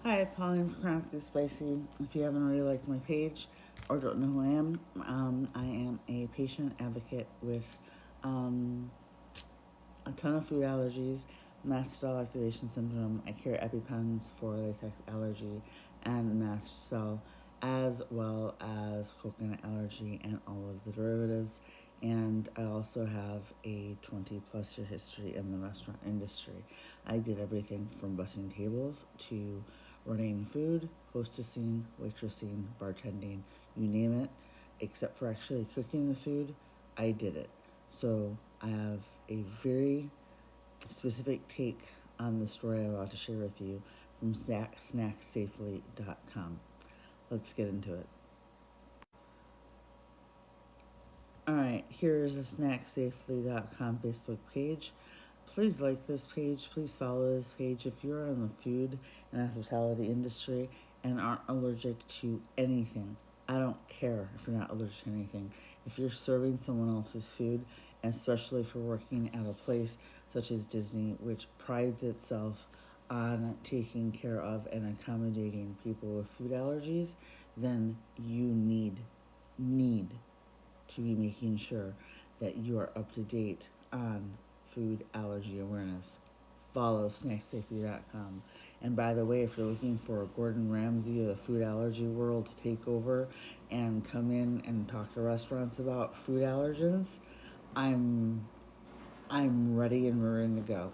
Hi, Pauline from Chronically Spicy. If you haven't already liked my page or don't know who I am a patient advocate with um, a ton of food allergies, mast cell activation syndrome. I carry EpiPens for latex allergy and mast cell, as well as coconut allergy and all of the derivatives. And I also have a 20 plus year history in the restaurant industry. I did everything from bussing tables to running food, hostessing, waitressing, bartending, you name it, except for actually cooking the food, I did it. So I have a very specific take on the story I'm about to share with you from snacksafely.com. Let's get into it. Alright, here's the snacksafely.com Facebook page. Please like this page. Please follow this page. If you're in the food and hospitality industry and aren't allergic to anything, I don't care if you're not allergic to anything. If you're serving someone else's food, and especially if you're working at a place such as Disney, which prides itself on taking care of and accommodating people with food allergies, then you need to be making sure that you are up to date on food allergy awareness. Follow snacksafety.com. And by the way, if you're looking for Gordon Ramsay of the food allergy world to take over and come in and talk to restaurants about food allergens, I'm I'm ready and raring to go.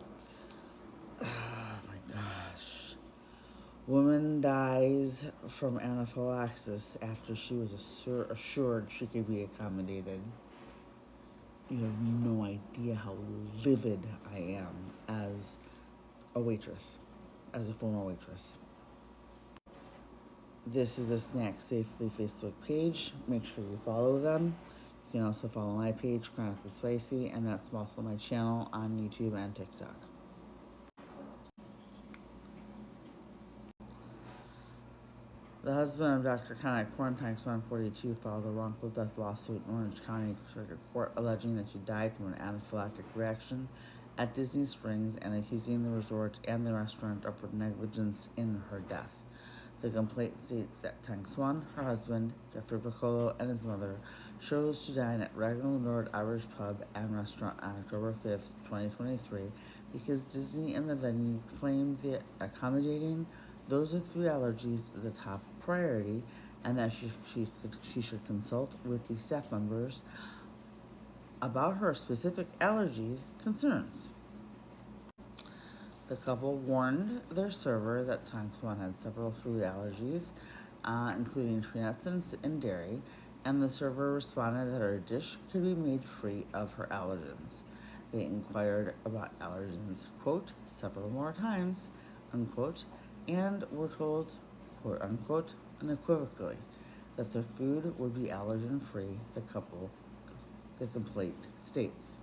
Oh my gosh. Woman dies from anaphylaxis after she was assured she could be accommodated. You have no idea how livid I am as a waitress, as a former waitress. This is a Snack Safely Facebook page. Make sure you follow them. You can also follow my page, Chronically Spicy, and that's also my channel on YouTube and TikTok. The husband of Dr. Connick, Quarantine Storm 42, filed a wrongful death lawsuit in Orange County Circuit Court alleging that she died from an anaphylactic reaction at Disney Springs and accusing the resort and the restaurant of negligence in her death. The complaint states that Tang Swan, her husband, Jeffrey Piccolo, and his mother chose to dine at Ragnall Nord Irish Pub and Restaurant on October 5th, 2023, because Disney and the venue claimed that accommodating those with food allergies is a top priority and that she should consult with the staff members about her specific allergies concerns. The couple warned their server that Tang Swan had several food allergies, including tree nuts and dairy, and the server responded that her dish could be made free of her allergens. They inquired about allergens, quote, several more times, unquote, and were told, quote unquote, unequivocally, that their food would be allergen free, the complaint states.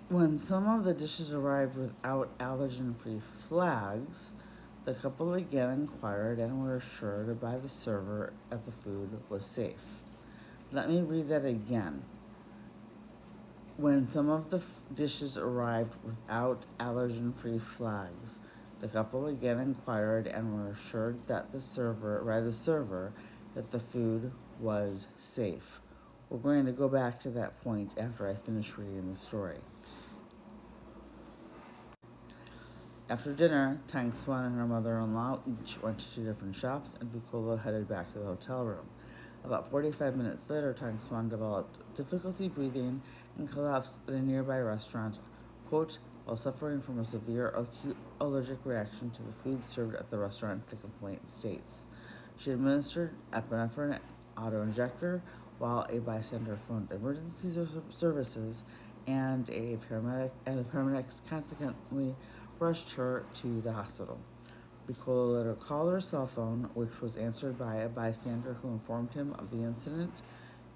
When some of the dishes arrived without allergen-free flags, the couple again inquired and were assured by the server that the food was safe. Let me read that again. When some of the dishes arrived without allergen-free flags, the couple again inquired and were assured that the server that the food was safe. We're going to go back to that point after I finish reading the story. After dinner, Tang Swan and her mother-in-law each went to two different shops, and Bukola headed back to the hotel room. About 45 minutes later, Tang Swan developed difficulty breathing and collapsed at a nearby restaurant, quote, while suffering from a severe acute allergic reaction to the food served at the restaurant, the complaint states. She administered epinephrine auto-injector while a bystander phoned emergency services and the paramedics consequently rushed her to the hospital. Bukola later called her cell phone, which was answered by a bystander who informed him of the incident.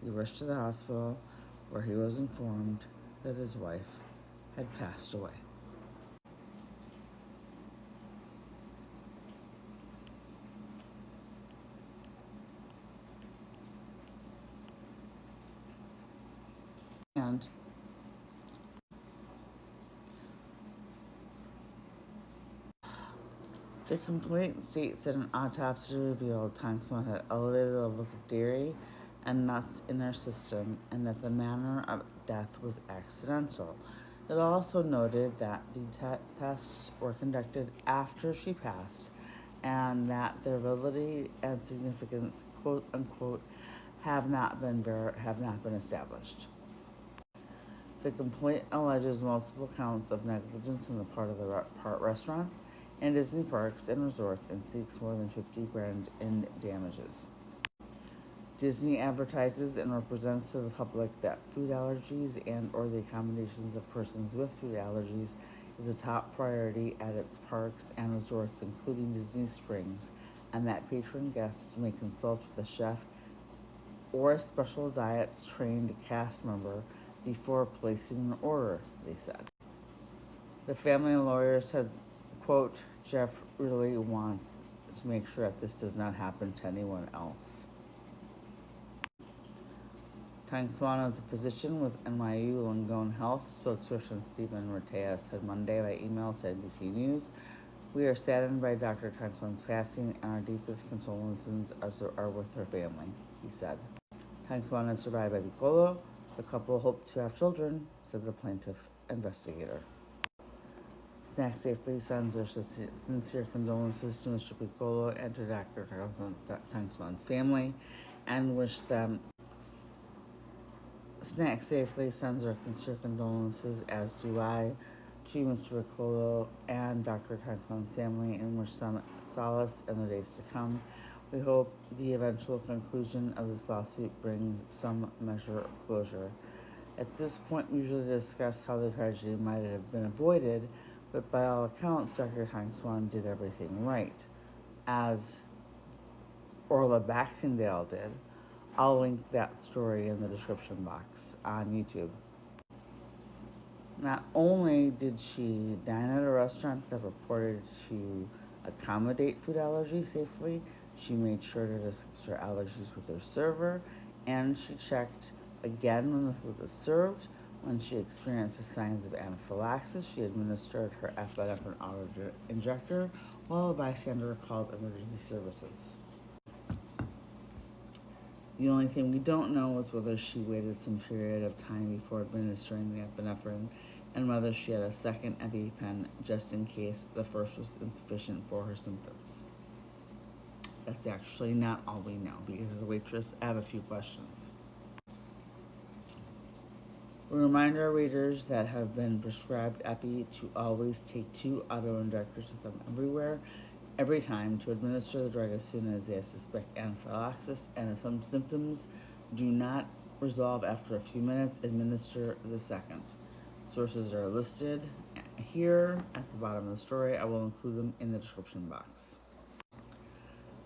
He rushed to the hospital, where he was informed that his wife had passed away. And The complaint states that an autopsy revealed Tang Swan had elevated levels of dairy and nuts in her system and that the manner of death was accidental. It also noted that the tests were conducted after she passed and that their validity and significance, quote unquote, have not been established. The complaint alleges multiple counts of negligence on the part of the restaurants and Disney parks and resorts and seeks more than $50,000 in damages. Disney advertises and represents to the public that food allergies and or the accommodations of persons with food allergies is a top priority at its parks and resorts, including Disney Springs, and that patron guests may consult with a chef or a special diets trained cast member before placing an order, they said. The family lawyer said, quote, Jeff really wants to make sure that this does not happen to anyone else. Tang Swan is a physician with NYU Langone Health. Spokesperson Stephen Ratea said Monday by email to NBC News, "We are saddened by Dr. Tang Swan's passing and our deepest condolences are with her family," he said. Tang Swan is survived by Piccolo. The couple hope to have children, said the plaintiff investigator. Snack Safely sends their sincere condolences to Mr. Piccolo and to Dr. Tang Swan's family and wish them. Snack Safely sends their sincere condolences, as do I, to Mr. Piccolo and Dr. Tang Swan's family and wish them solace in the days to come. We hope the eventual conclusion of this lawsuit brings some measure of closure. At this point, we usually discuss how the tragedy might have been avoided, but by all accounts, Dr. Tang Swan did everything right, as Orla Baxendale did. I'll link that story in the description box on YouTube. Not only did she dine at a restaurant that purported to accommodate food allergies safely, she made sure to discuss her allergies with her server, and she checked again when the food was served. When she experienced the signs of anaphylaxis, she administered her epinephrine auto injector while a bystander called emergency services. The only thing we don't know is whether she waited some period of time before administering the epinephrine and whether she had a second EpiPen just in case the first was insufficient for her symptoms. That's actually not all we know, because as a waitress, I have a few questions. We remind our readers that have been prescribed Epi to always take 2 auto-injectors with them every time to administer the drug as soon as they suspect anaphylaxis, and if some symptoms do not resolve after a few minutes, administer the second. Sources are listed here at the bottom of the story. I will include them in the description box.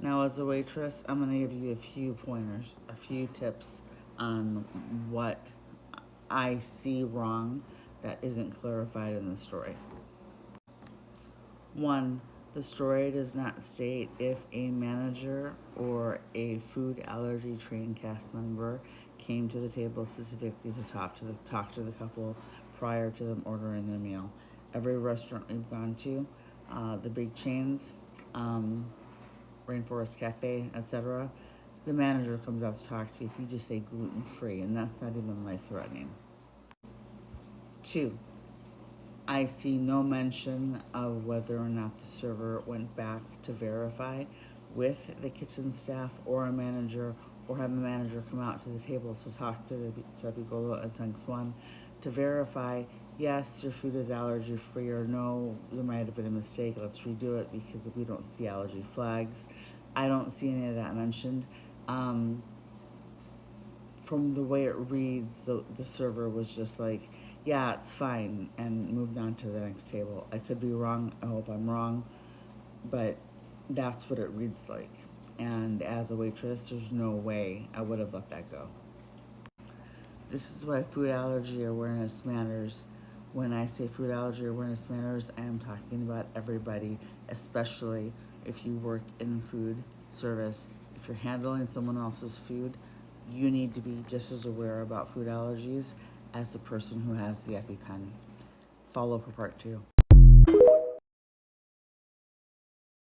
Now, as a waitress, I'm going to give you a few pointers, a few tips on what I see wrong that isn't clarified in the story. 1, the story does not state if a manager or a food allergy trained cast member came to the table specifically to talk to the couple prior to them ordering their meal. Every restaurant we've gone to, the big chains, Rainforest Cafe, etc., the manager comes out to talk to you if you just say gluten-free, and that's not even life-threatening. 2, I see no mention of whether or not the server went back to verify with the kitchen staff or a manager, or have a manager come out to the table to talk to Piccolo and Tang Swan to verify, yes, your food is allergy free, or no, there might have been a mistake, let's redo it because we don't see allergy flags. I don't see any of that mentioned. From the way it reads, the server was just like, yeah, it's fine, and moved on to the next table. I could be wrong, I hope I'm wrong, but that's what it reads like. And as a waitress, there's no way I would have let that go. This is why food allergy awareness matters. When I say food allergy awareness matters, I am talking about everybody, especially if you work in food service. If you're handling someone else's food, you need to be just as aware about food allergies as the person who has the EpiPen. Follow for part 2.